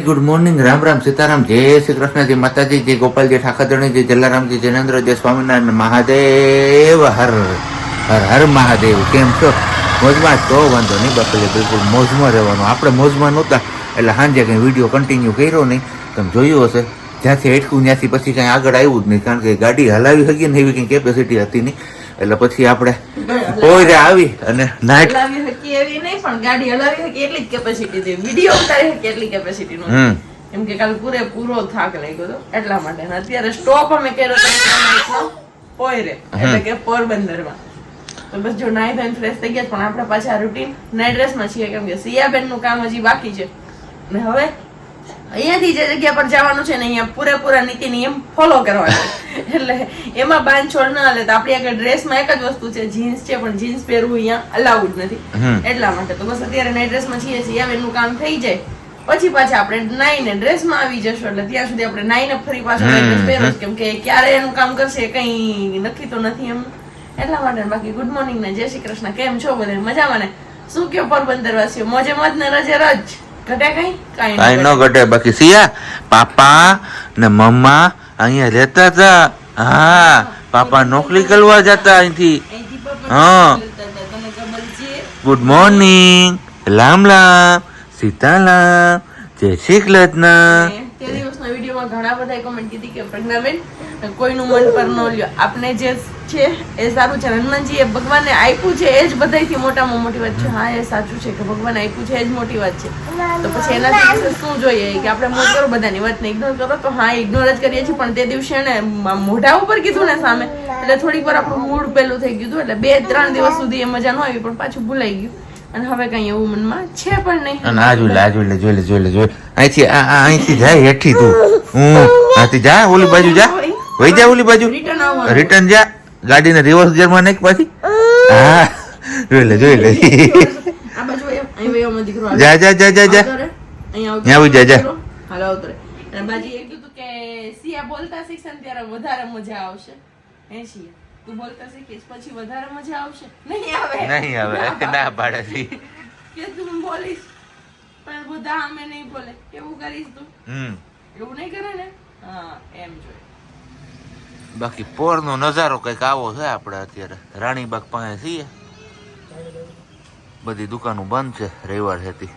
Good morning, Ram Ram, Sitaram, जय श्री कृष्ण, जय माताजी, जय गोपाल, जय ठाकरधणी, जय जलाराम, जय जैनेन्द्र, जय स्वामीनारायण महादेव, हर हर हर महादेव। केम છો? મોજમાં તો વાંધો નહીં બાપલે, બિલકુલ મોજમાં રહેવાનું. આપણે મોજમાં નહોતા એટલે સાંજે કંઈ વિડીયો કન્ટિન્યુ કર્યો નહીં. તમે જોયું હશે, જ્યાંથી અટકું ત્યાંથી પછી કાંઈ આગળ આવ્યું જ નહીં, કારણ કે ગાડી હલાવી શકીએ ને એવી કંઈ કેપેસિટી હતી નહીં. એટલે પછી આપણે કોઈ આવી અને નાઇટ હલાવી શકી એવી નહીં, પણ ગાડી હલાવી શકી એટલી જ કેપેસિટી છે. વિડીયો ઉતારી શકી એટલી કેપેસિટી નો. એમ કે કાલ પૂરેપૂરો થાક લાગ્યો હતો એટલા માટે. અત્યારે સ્ટોપ અમે કર્યો તો પોયરે, એટલે કે પોરબંદરમાં. તો બસ જો નાઈ ધોઈને ફ્રેશ થઈ ગયા, પણ આપણે પાછા રૂટીન નાઈટ ડ્રેસમાં છીએ, કેમ કે સિયાબેન નું કામ હજી બાકી છે. અને હવે અહીંયાથી જે જગ્યા પર જવાનું છે ને, અહીંયા પૂરેપૂરા નીતિ નિયમ ફોલો કરવા છે. એટલે એમાં બાંધછોડ ના હાલે. તો આપણી આગળ ડ્રેસમાં એક જ વસ્તુ છે, જીન્સ છે, પણ જીન્સ પહેરવું અહીંયા અલાઉડ નથી. એટલા માટે તો બસ અત્યારે નાઈટ ડ્રેસમાં છીએ. સિયાબેનનું કામ થઈ જાય પછી પાછા આપણે નાઈને ડ્રેસમાં આવી જશું. એટલે ત્યાં સુધી આપણે નાઈને ફરી પાછું નાઈટ ડ્રેસ પહેરવું, કેમ કે ક્યારે એનું કામ કરશે કઈ નક્કી તો નથી એમ. એટલા માટે. બાકી ગુડ મોર્નિંગ ને જય શ્રી કૃષ્ણ. કેમ છો બધા? મજામાં ને? શું કયો પોરબંદર વાસીઓ? મોજે મોજ ને રજે રજ. ઘટે કઈ ન ઘટે. બાકી સિયા પાપા ને મમ્મા અહીંયા રહેતા હતા. હા, પાપા નોકરી કરવા જતા અહીંથી. હા, ગુડ મોર્નિંગ, રામ રામ, સીતારામ, જય શ્રી કૃષ્ણ. તે દિવસના વિડીયોમાં ઘણા બધા કમેન્ટ કીધી કે પ્રજ્ઞાબેન કોઈનું મન પર ન લ્યો, આપણે જે છે એ સારું છે. હનુમાનજી એ ભગવાનને આપ્યું છે એ જ બધાથી મોટામાં મોટી વાત છે. હા, એ સાચું છે કે ભગવાન આપ્યું છે એ જ મોટી વાત છે. તો પછી એનાથી શું જોઈએ કે આપણે મોજ કરો, બધાની વાતને ઇગ્નોર કરો? તો હા, ઇગ્નોર જ કરીએ છીએ. પણ તે દિવસે એને મોઢા ઉપર કીધું ને સામે, એટલે થોડીક વાર આપણું મૂડ પેલું થઈ ગયું હતું. એટલે 2-3 દિવસ સુધી એ મજા ન આવી, પણ પાછું ભૂલાઈ ગયું. અને હવે કઈ એવું મનમાં છે પણ નહીં. અને આ જોઈ અહીંથી અહીંથી જાય હેઠી તું. આથી જા, ઓલી બાજુ જા, વહી જા ઓલી બાજુ, રિટર્ન જા, ગાડીને રિવર્સ ગિયરમાં નાખ પાછી. હા, જોઈ લે આ બાજુ અહીં વયો દીકરો જા જા જા જા જા, અહીંયા આવી જા જા. હાલો ઉતરે. અને બાજી એક કીધું કે સિયા બોલતા શીખશે ને ત્યારે વધારે મજા આવશે. હે સિયા, તું બોલતા શીખીશ પછી વધારે મજા આવશે? નહીં આવે ના પાડે કે તું બોલીશ પણ બધા અમે નહીં બોલે. કેવું કરીશ તું? એવું નહીં કરે ને? હા, એમ જોઈએ. બાકી પોરનો નજારો કઈક આવો છે. આપણે અત્યારે રાણીબાગ પાસે છીએ, બધી દુકાનો બંધ છે, રવિવાર હતી.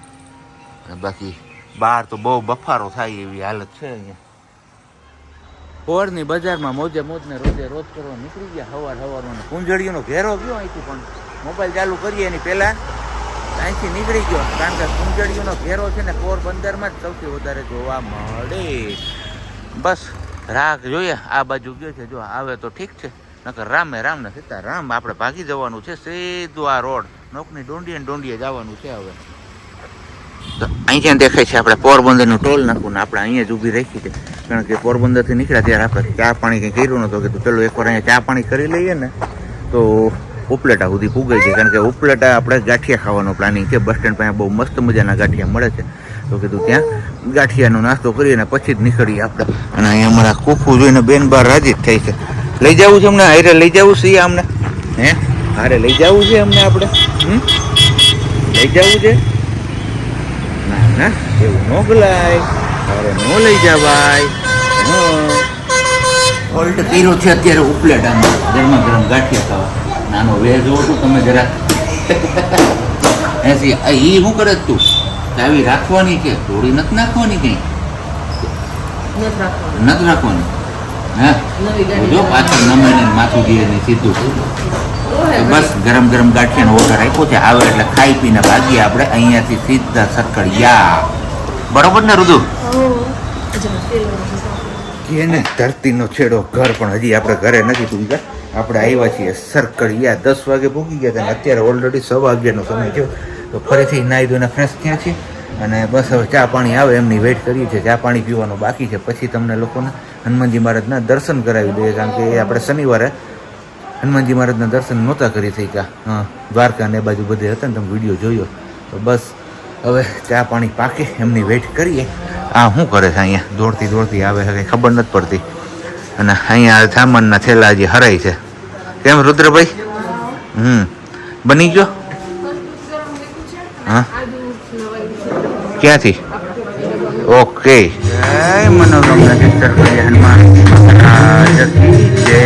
બાકી બહાર તો બહુ બફારો થાય એવી હાલત છે. અહીંયા પોરની બજારમાં મોજે મોજ ને રોજે રોજ કરવા નીકળી ગયા. સવારમાં કુંજળીઓનો ઘેરો ગયો અહીંથી, પણ મોબાઈલ ચાલુ કરીએ એની પહેલા અહીંથી નીકળી ગયો. કારણ કે કુંજળીઓનો ઘેરો છે ને પોરબંદરમાં જ સૌથી વધારે જોવા મળે. બસ રાહ જોઈએ. આ બાજુ ગયો છે, જો આવે તો ઠીક છે, નકર રામે રામ ને સીતારામ. આપણે ભાગી જવાનું છે સીધું આ રોડ નોકની ડોંડીએ જવાનું છે. હવે તો અહીંયા દેખાય છે આપણે પોરબંદરનું ટોલ નાખવું ને આપણે અહીંયા જ ઊભી રાખી છે. કારણ કે પોરબંદરથી નીકળ્યા ત્યારે આપણે ચા પાણી કંઈ કર્યું નહોતું, કે પેલું એકવાર અહીંયા ચા પાણી કરી લઈએ ને તો ઉપલેટા સુધી પૂગાઈ છે. કારણ કે ઉપલેટા આપણે ગાંઠિયા ખાવાનો પ્લાનિંગ છે. બસ સ્ટેન્ડ પાસે બહુ મસ્ત મજાના ગાંઠિયા મળે છે. તો કીધું ત્યાં ગાંઠિયાનો નાસ્તો કરીએ ને પછી જ નીકળીએ આપણે. અને અહીંયા અમારા કુકુ જોઈને બેન બાર રાજી જ થઈ છે. લઈ જવું છે અમને, હારે લઈ જવું છે અમને. હે, હારે લઈ જવું છે અમને, આપણે લઈ જવું છે. ના ના, એવું ન ગલાય, હારે ન લઈ જવાય. હોલ્ટ કર્યો છે અત્યારે ઉપલેટામાં ગરમા ગરમ ગાંઠિયા ખાવા. નાનો વેજ જોવો તું તમે જરા. એસી એ શું કરે તું? ચાવી રાખવાની છે, થોડી નથી નાખવાની, કઈ નથી રાખવાની. હા, જો પાછળ નમે માથું દે ને સીધું. બસ ગરમ ગરમ ગાંઠિયાનો ઓર્ડર આપ્યો છે. આવે એટલે ખાઈ પીને ભાગીએ આપણે અહીંયાથી સીધા સરકડિયા. બરોબર ને રુદુ? કે ને ધરતીનો છેડો ઘર, પણ હજી આપણે ઘરે નથી પૂગ્યા. આપણે આવ્યા છીએ સરકડિયા. 10 વાગે પૂગી ગયા હતા, અત્યારે ઓલરેડી 11:15નો સમય થયો. તો ફરીથી નાહી ધોઈને ફ્રેશ થયા છીએ અને બસ હવે ચા પાણી આવે એમની વેઇટ કરીએ છીએ. ચા પાણી પીવાનું બાકી છે, પછી તમને લોકોને હનુમાનજી મહારાજના દર્શન કરાવી દઈએ. કારણ કે એ આપણે શનિવારે હનુમાનજી મહારાજના દર્શન નહોતા કરી શક્યા. હા, દ્વારકા ને બાજુ બધે હતા ને, તમે વિડીયો જોયો. તો બસ હવે ચા પાણી પાકે એમની વેઇટ કરીએ. આ શું કરે છે અહીંયા? દોડતી આવે છે, કંઈ ખબર નથી પડતી. અને અહીંયા સામાનના થેલા હજી હરાય છે. કેમ રુદ્રભાઈ? બની ગયો? હા, ક્યાંથી? ઓકે જય મનોરમા સિસ્ટર કલ્યાણમાં જતી જય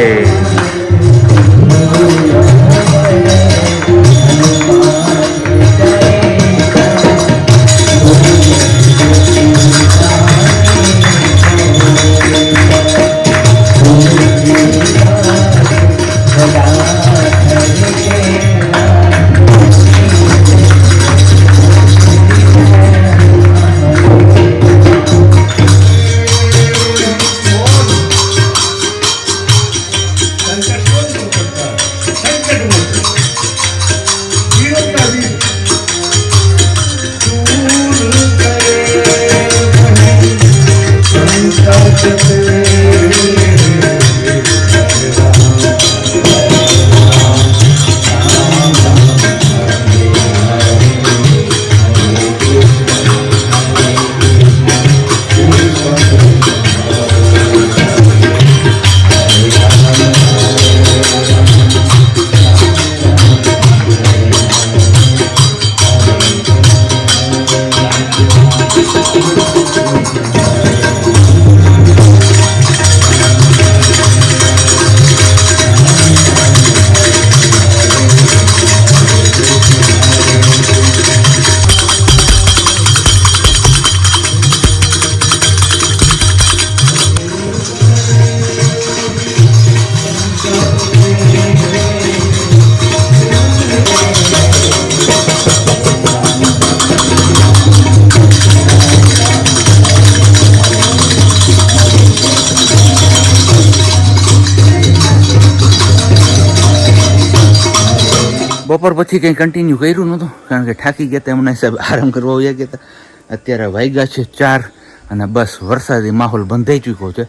બપોર પછી કંઈ કન્ટિન્યુ કર્યું નહોતું કારણ કે થાકી ગયા હતા એમના હિસાબે આરામ કરવા આવ્યા ગયા હતા અત્યારે વાગ્યા છે 4 અને બસ વરસાદી માહોલ બંધાઈ ચૂક્યો છે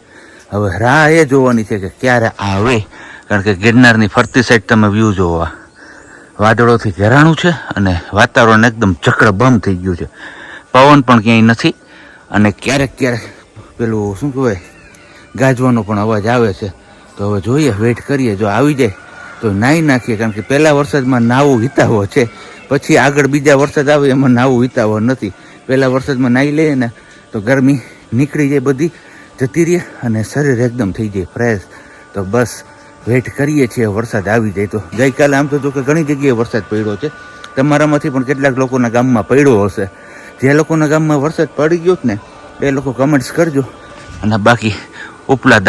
હવે રાહ એ જોવાની છે કે ક્યારે આવે કારણ કે ગિરનારની ફરતી સાઈડ તમે વ્યૂ જોવા વાદળોથી ઘેરાણું છે અને વાતાવરણ એકદમ ચક્રબમ થઈ ગયું છે પવન પણ ક્યાંય નથી અને ક્યારેક ક્યારેક પેલું શું કહેવાય ગાજવાનો પણ અવાજ આવે છે તો હવે જોઈએ વેઇટ કરીએ જો આવી જાય તો નાહી નાખીએ કારણ કે પહેલા વરસાદમાં નાવું હિતાવો છે પછી આગળ બીજા વરસાદ આવે એમાં નાવું હિતાવો નથી પહેલા વરસાદમાં નાહી લઈએ ને તો ગરમી નીકળી જાય બધી જતી રહે અને શરીર એકદમ થઈ જાય ફ્રેશ તો બસ વેઇટ કરીએ છીએ વરસાદ આવી જાય તો ગઈકાલે આમ તો જો કે ઘણી જગ્યાએ વરસાદ પડ્યો છે તમારામાંથી પણ કેટલાક લોકોના ગામમાં પડ્યો હશે જે લોકોના ગામમાં વરસાદ પડી ગયો ને એ લોકો કમેન્ટ્સ કરજો અને બાકી ઉપલા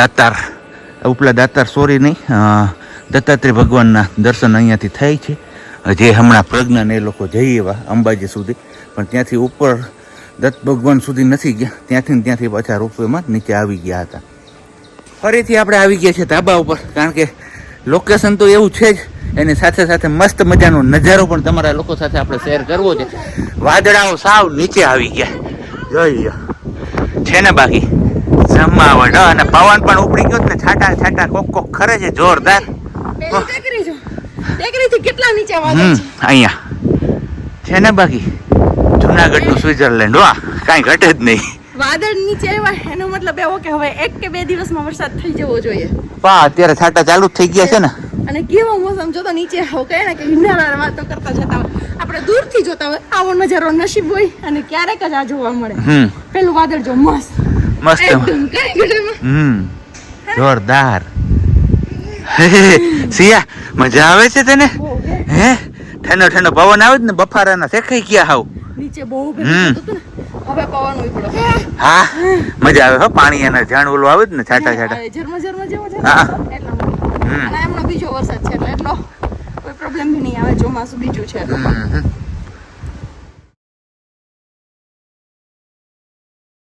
દાતાર સોરી નહીં દત્તાત્રેય ભગવાનના દર્શન અહીંયાથી થાય છે જે હમણાં પ્રજ્ઞાને એ લોકો જઈ એવા અંબાજી સુધી પણ ત્યાંથી ઉપર દત્ત ભગવાન સુધી નથી ગયા ત્યાંથી પાછા રોપવેમાં નીચે આવી ગયા હતા ફરીથી આપણે આવી ગયા છે ધાબા ઉપર કારણ કે લોકેશન તો એવું છે જ એની સાથે સાથે મસ્ત મજાનો નજારો પણ તમારા લોકો સાથે આપણે શેર કરવો છે વાદળાઓ સાવ નીચે આવી ગયા જોઈ છે ને બાકી જમાવટ અને પવન પણ ઉપડી ગયો ને છાટા કોક ખરે છે જોરદાર અહીંયા છે ને બાકી જુનાગઢ નું સ્વિટરલેન્ડ વાહ કાંઈ ઘટે જ નહીં વાદળ નીચે આવ્યા એનો મતલબ એવો કે હવે 1 કે 2 દિવસમાં વરસાદ થઈ જવો જોઈએ પા અત્યારે છાટા ચાલુ થઈ ગયા છે ને અને કેવો મોસમ જો તો નીચે હવે કહે ને કે હિંડાળા વાતો કરતા જતા હોય આપણે દૂરથી જોતા હોય આવો નજારો નસીબ હોય અને ક્યારેક જ આ જોવા મળે પેલું વાદળ જો મસ્ત જોરદાર સિયા મજા આવે છે તને હે ઠંડો પવન આવે ને બફારાના શેકાઈ ગયા હાવ નીચે બહુ ભેગું હતું ને હવે પવન ઉપડ્યો હા મજા આવે હો પાણી એના ઝાડ ઓલું આવે ને છાટા ઝરમર જેવો છે અને એમનો બીજો વરસાદ છે એટલે એટલો કોઈ પ્રોબ્લેમ બી નહીં આવે ચોમાસું બીજું છે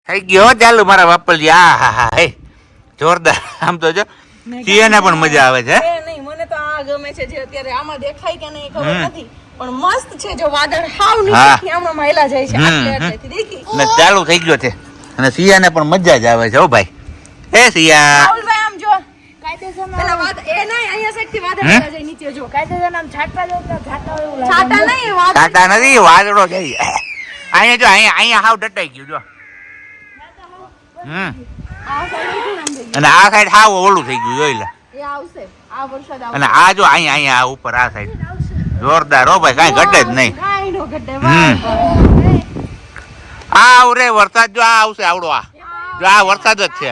થઈ ગયો ચાલુ મારા બાપલજી હા હે જોરદાર આમ તો જો સિયાને પણ મજા આવે છે નહીં મને તો આ ગમે છે જે અત્યારે આમાં દેખાય કે નહીં ખબર નથી પણ મસ્ત છે જો વાદળ હાવ નીચેથી આમાં માયલા જાય છે આટલેથી દેખી ને ચાલુ થઈ ગયો છે અને સિયાને પણ મજા જ આવે છે હો ભાઈ એ સિયા રાહુલભાઈ આમ જો પેલા વાદળ એ નહીં અહીંયા સાઈડ થી વાદળ જાય નીચે જો કાયદેસર આમ છાટા જો છાટા નહીં વાદળ છાટા નથી વાદળો જાય અહીંયા જો અહીંયા હાવ ડટાઈ ગયું જો અને આ સાઈડ હાવ ઓલું થઈ ગયું જોઈ લે એ આવશે આ વરસાદ આવશે અને આ જો અહીંયા આ ઉપર આ સાઈડ જોરદાર હો ભાઈ કાંઈ ઘટે જ નહીં કાંઈ નો ઘટે આવ રે વરસાદ જો આ આવશે આવડો આ જો આ વરસાદ જ છે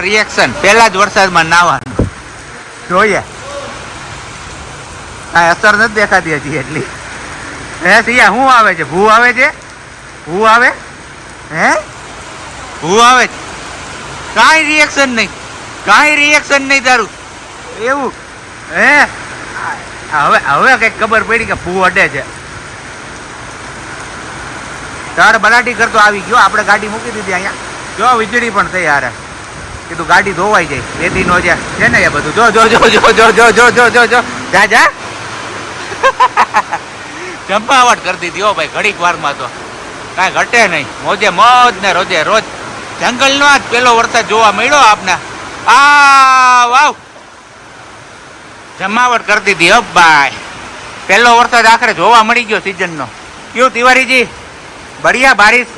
રિએક્શન પહેલા જ વરસાદમાં નાવાનું જોઈએ કાંઈ અસર નથી દેખાતી હજી એટલી હે સિયા શું આવે છે ભૂ આવે છે ભૂ આવે હે ભૂ આવે છે કાંઈ રિએક્શન નહીં તારું એવું હે હવે કઈક ખબર પડી કે ભૂ અડે છે તાર બરાટી કરતો આવી ગયો આપણે ગાડી મૂકી દીધી અહીંયા જો વીજળી પણ થઈ યાર કીધું ગાડી ધોવાઈ જાય એથી નો છે ને એ બધું જો જો જો જો જો જો જો જો જો જો જા જા ચંપાવટ કરી દીધી હો ભાઈ ઘડીક વારમાં તો કાંઈ ઘટે નહીં મોજે મોજ ને રોજે રોજ જંગલનો જ પેલો વરસાદ જોવા મળ્યો આપને વાવ જમાવટ કરી દીધી હો ભાઈ પેલો વરસાદ આખરે જોવા મળી ગયો સીઝનનો ક્યું तिवारी बढ़िया बारिश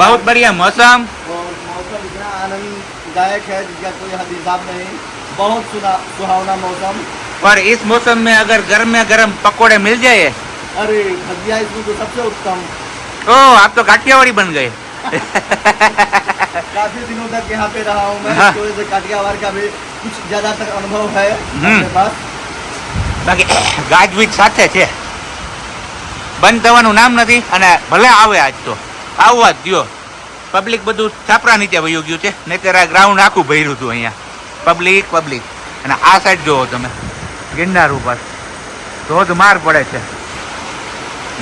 बहुत बढ़िया मौसम मौसम इतना आनंददायक है जिसका कोई हद हिसाब नहीं बहुत सुहावना मौसम और इस मौसम में अगर गर्म में गर्म पकोड़े मिल जाए अरे भजिया इसमें तो सबसे उत्तम ओह आप तो काठियावाड़ी बन गए काफी दिनों तक यहाँ पे रहा हूँ मैं हाँ। तो इसे काठियावाड़ का भी कुछ ज्यादातर अनुभव है अपने पास બાકી ગાજવીજ સાથે છે બંધ થવાનું નામ નથી અને ભલે આવે આજ તો આવવા જ દ્યો પબ્લિક બધું છાપરા નીચે વયું ગયું છે નહીંતર આ ગ્રાઉન્ડ આખું ભર્યું હતું અહીંયા પબ્લિક અને આ સાઈડ જોવો તમે ગિરનાર ઉપર ધોધમાર પડે છે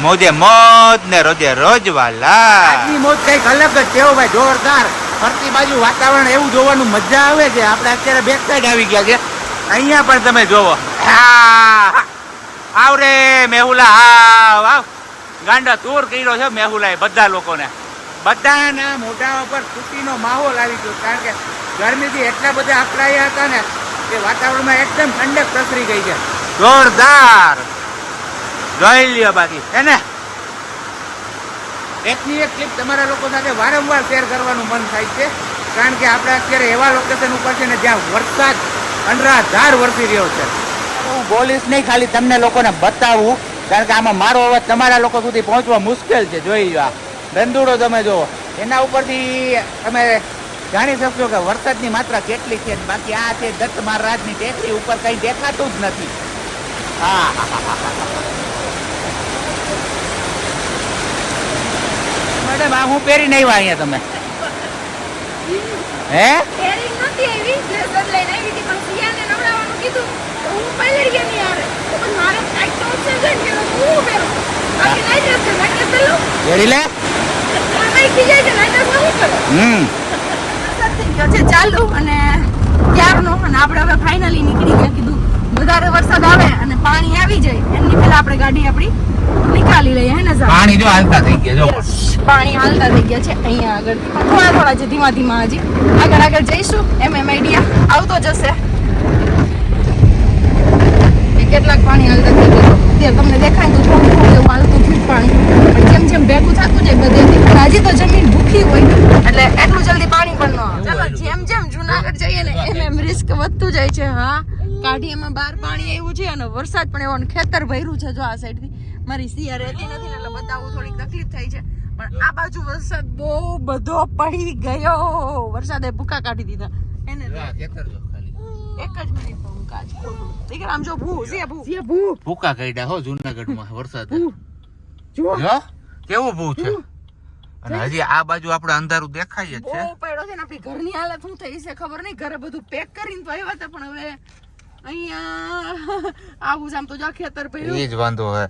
મોજે મોજ ને રોજે રોજ વાલા આજની મોજ કઈક અલગ જ છે ભાઈ જોરદાર ફરતી બાજુ વાતાવરણ એવું જોવાનું મજા આવે છે આપણે અત્યારે બેક સાઈડ આવી ગયા છે અહીંયા પણ તમે જોવો આવ રે મેહુલા આવ ગાંડા ટૂર કર્યો છે મેહુલાએ બધા લોકોને બધાના મોઢા ઉપર ખુશીનો માહોલ આવી ગયો કારણ કે ગરમીથી એટલા બધા અકળાયા હતા ને કે વાતાવરણમાં એકદમ ઠંડક પ્રસરી ગઈ છે જોરદાર જોઈ લ્યો બાકી એને એકની એક ક્લિપ તમારા લોકો સાથે વારંવાર શેર કરવાનું મન થાય છે કારણ કે આપણે અત્યારે એવા લોકેશન ઉપર છે ને જ્યાં વરસાદ અનરાધાર વરસી રહ્યો છે હું બોલીશ નહીં ખાલી તમને લોકોને બતાવું કારણ કે આમાં મારો અવાજ તમારા લોકો સુધી પહોંચવા મુશ્કેલ છે જોઈ લો આ ધંધુડો તમે જુઓ એના ઉપરથી તમે જાણી શકશો કે વરસાદની માત્રા કેટલી છે બાકી આ છે દત્ત મહારાજની ટેકરી ઉપર કઈ દેખાતું જ નથી હા મેડમ આ હું પહેરીને આવ્યા અહીંયા તમે હે પહેરી નહોતી આવી, ડ્રેસ બદલાઈને આવી હતી, પણ સિયાને નવડાવવાનું કીધું તો હું પહેરી ગઈ નહીં યાર. તો પણ મારે કાંઈક તો option છે ને કે હું પહેરું. બાકી night dress છે, night dress પહેરું. પહેરી લે કાંઈ ખીજાય છે, night dressમાં હું કરું? વરસાદ થઈ ગયો છે ચાલુ અને ત્યારનો અને આપણે હવે ફાઇનલી નીકળી ગયા. કીધું વધારે વરસાદ આવે અને પાણી આવી જાય એની પહેલા આપણે ગાડી આપણી નીકાળી લઈએ હે ને સાહેબ? પાણી જો હાલતા થઈ ગયા જો પાણી હાલતા થઈ ગયા છે અહીંયા આગળ થોડા થોડા છે ધીમા ધીમા હજી આગળ જઈશું એમ આઈડિયા આવતો જશે એ કેટલાક પાણી હાલતા થઈ ગયું ત્યાં તમને દેખાય તો થોડું થોડું એવું હાલતું થયું પાણી પણ જેમ જેમ ભેગું થતું જાય બધેથી પણ હજી તો જમીન ભૂખી હોય એટલે એટલું જલ્દી પાણી પણ ન આવે ચાલો જેમ જેમ જુનાગઢ જઈએ ને એમ એમ રિસ્ક વધતું જાય છે હા કાઢીમાં બહાર પાણી આવ્યું છે અને વરસાદ પણ એવો ખેતર ભર્યું છે જો આ સાઈડથી મારી સિયા રહેતી નથી ને એટલે બતાવવું થોડીક તકલીફ થઈ છે પણ આ બાજુ વરસાદ બહુ બધો પડી ગયો વરસાદે ભૂકા કાઢી દીધા એને એક જ મિનિટ હું કાચ ખોલું દીકરા આમ જો ભૂ સિયા ભૂ ભૂકા કાઢ્યા હો જુનાગઢમાં વરસાદ જો જો કેવું ભૂ છે અને હજી આ બાજુ આપણે અંધારું દેખાય જ છે બહુ પડ્યો છે ને આપણી ઘરની હાલત શું થઈ છે ખબર નહીં ઘરે બધું પેક કરીને તો આવ્યા હતા પણ હવે અહીંયા આવું જ આમ તો જો ખેતર પડ્યું એ જ વાંધો હે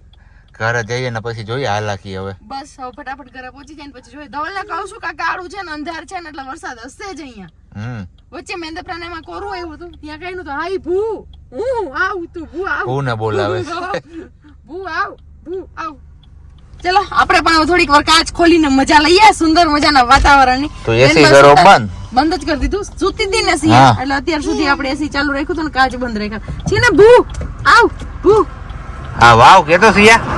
ઘરે જઈએ ને પછી જોઈએ હાલાકી હવે બસ હવે ફટાફટ ઘરે પહોંચી જાય ને પછી જોઈએ ધવલને કહું છું કે કાળું છે ને અંધાર છે ને એટલે વરસાદ હશે જ અહીંયા વચ્ચે મેંદપરાને એમાં કોરું આવ્યું હતું ત્યાં કઈ નતું હાઈ ભૂ હું આવ તું ભૂ આવ ભૂને બોલાવે ભૂ આવ ચલો આપણે પણ થોડીક વાર કાચ ખોલીને મજા લઈએ સુંદર મજાના વાતાવરણની તો એસી કરો બંધ જ કરી દીધું સુતી હતી ને સિયા એટલે અત્યાર સુધી આપણે એસી ચાલુ રાખ્યું હતું ને કાચ બંધ રાખ્યા છે ને ભૂ આવ ભૂ હા વાવ કેતો સિયા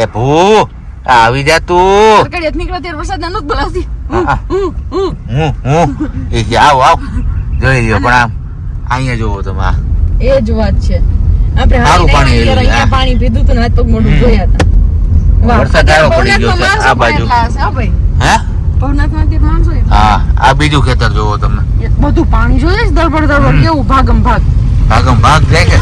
એ ભૂ આવી જા તું કડિયાત નીકળે ત્યારે વરસાદ ના નત બોલાવતી એ આવ આવ જોઈ લ્યો પણ આમ અહીંયા જોવો તમે એ જ વાત છે આપણે સારું પાણી અહીંયા એલું, હા. પાણી પીધું હતું ને હાથ પગ મોઢું ધોયા હતા. વાહ. વરસાદ આવ્યો પડી ગયો છે ભવનાથમાં આ બાજુ. માણસો પણ એટલા હશે, હો ભાઈ. હે ભવનાથમાં તે માણસો એટલા. હા આ બીજું ખેતર જોવો તમે બધું પાણી જોઈએ છે દળબડ દળબડ કેવું ભાગમ ભાગ. ભાગમ ભાગ જાય કે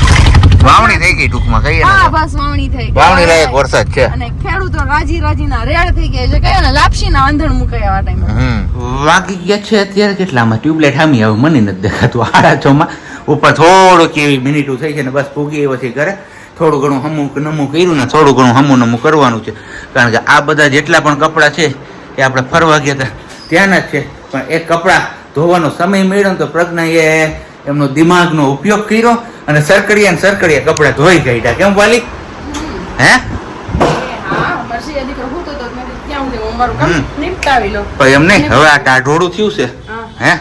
વાવણી થઈ ગઈ ટૂંકમાં કહીએ હા ને બસ વાવણી થઈ ગઈ. વાવણી લાયક વરસાદ છે અને ખેડૂતો રાજી રાજીના રેડ થઈ ગયા છે કયા ને લાપસીના આંધણ મુકાયા આ ટાઈમે. વાગી ગયા છે અત્યારે કેટલામાં ટ્યુબલાઇટ હામી આવે મને નથી દેખાતું 8:30 ઉપર થોડું કેવી મિનિટો થઈ છે ને બસ પૂગી પછી ઘરે થોડું ઘણું હમું નમું કર્યું ને થોડું ઘણું હમું નમું કરવાનું છે કારણ કે આ બધા જેટલા પણ કપડાં છે એ આપણે ફરવા ગયા હતા ત્યાંના જ છે પણ એ કપડાં ધોવાનો સમય મળ્યો ને તો પ્રજ્ઞાએ એમનો દિમાગનો ઉપયોગ કર્યો અને સરકડિયા કપડાં ધોઈ કાઢ્યા કેમ વાલી હે હા પછી એ દીકરો હું તો મેં કીધું ક્યાં હું અમારું કામ નિપટાવી લો. પણ એમ નહીં હવે આ ટાઢોળું થયું છે હા. હે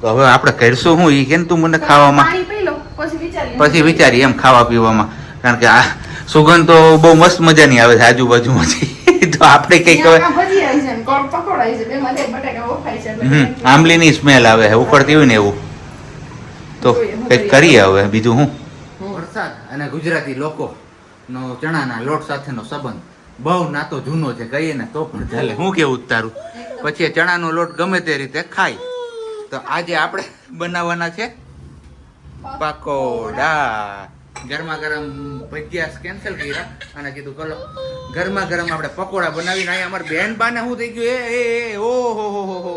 તો હવે આપણે કરશું હું ઈ કેમ તું મને ખાવામાં પાણી પી લો પછી વિચારીએ. પછી વિચારી એમ ખાવા પીવામાં કારણ કે આ સુગંધ તો બહુ મસ્ત મજાની આવે છે આજુબાજુમાંથી તો આપણે કઈક હવે ત્યાં ભજીયા છે ને કોણ પકોડા છે બેમાં એક બટાકા વફાય છે એટલે આંબલીની સ્મેલ આવે છે ઉકળતી હોય ને એવું તો કઈક કરીએ હવે બીજું હું વરસાદ અને ગુજરાતી લોકો નો ચણાના લોટ સાથેનો સંબંધ બહુ નાતો જૂનો છે કહીએ ને તો પણ ચાલે હું કેવું તારું પછી ચણાનો લોટ ગમે તે રીતે ખાય તો આજે આપણે બનાવવાના છે પકોડા ગરમા ગરમ ભજીયા કેન્સલ કર્યા અને કીધું ચલો ગરમા ગરમ આપણે પકોડા બનાવીને અહીંયા અમારી બેન બાને શું થઈ ગયું એ ઓહો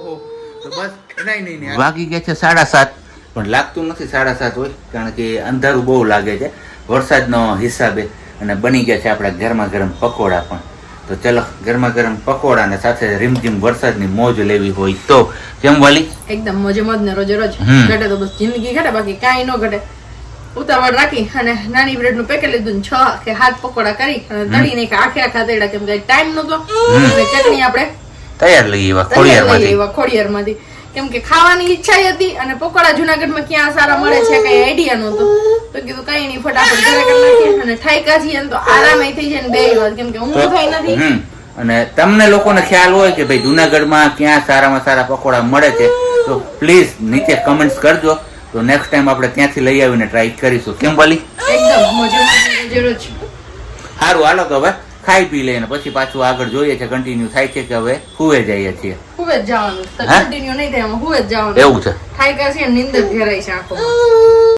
હો તો બસ નહીં વાગી ગયા છે 7:30 પણ લાગતું નથી 7:30 હોય કારણ કે અંધારું બહુ લાગે છે વરસાદનો હિસાબે અને બની ગયા છે આપણા ગરમા ગરમ પકોડા પણ તો ચલો ગરમા ગરમ પકોડા ને સાથે રીમઝીમ વરસાદની મોજ લેવી હોય તો કેમ વાલી એકદમ મોજે મોજ ને રોજે રોજ હમ. ઘટે તો બસ જિંદગી ઘટે બાકી કાંઈ ન ઘટે. ઉતાવળ રાખી અને નાની બ્રેડ નું પેકેટ લીધું ને 6 કે 7 પકોડા કરી અને તળીને આખે આખા તળ્યા કેમ કે ટાઈમ નતો એટલે ચટણી આપણે તૈયાર લઈ એવા ખોડિયારમાંથી કેમ કે ખાવાની ઈચ્છા હતી અને પકોડા જુનાગઢમાં ક્યાં સારા મળે છે કઈ આઈડિયા નહોતો તો કીધું કઈ નહીં ફટાફટ ઘરે કરી નાખીએ અને ઠાઈકા છીએ ને તો આરામ થઈ જાય ને બે વાત કેમ કે ઊંઘ થઈ નથી. અને તમને લોકોને ખ્યાલ હોય કે ભાઈ જુનાગઢમાં ક્યાં સારામાં સારા પકોડા મળે છે તો પ્લીઝ નીચે કમેન્ટ્સ કરજો તો નેક્સ્ટ ટાઈમ આપણે ત્યાંથી લઈ આવીને ટ્રાય કરીશું કેમ વાલી એકદમ મોજે મોજે રોજ. સારું હાલો તો હવે ખાઈ પી લઈને પછી પાછું આગળ જોઈએ છે કન્ટિન્યુ થાય છે કે હવે હુએ જઈએ છીએ હુવે જ જવાનું હા? કન્ટિન્યુ નહીં થાય હુવે જ જવાનું એવું છે ઠાઈકા છે નીંદર ઘેરાય છે આંખોમાં.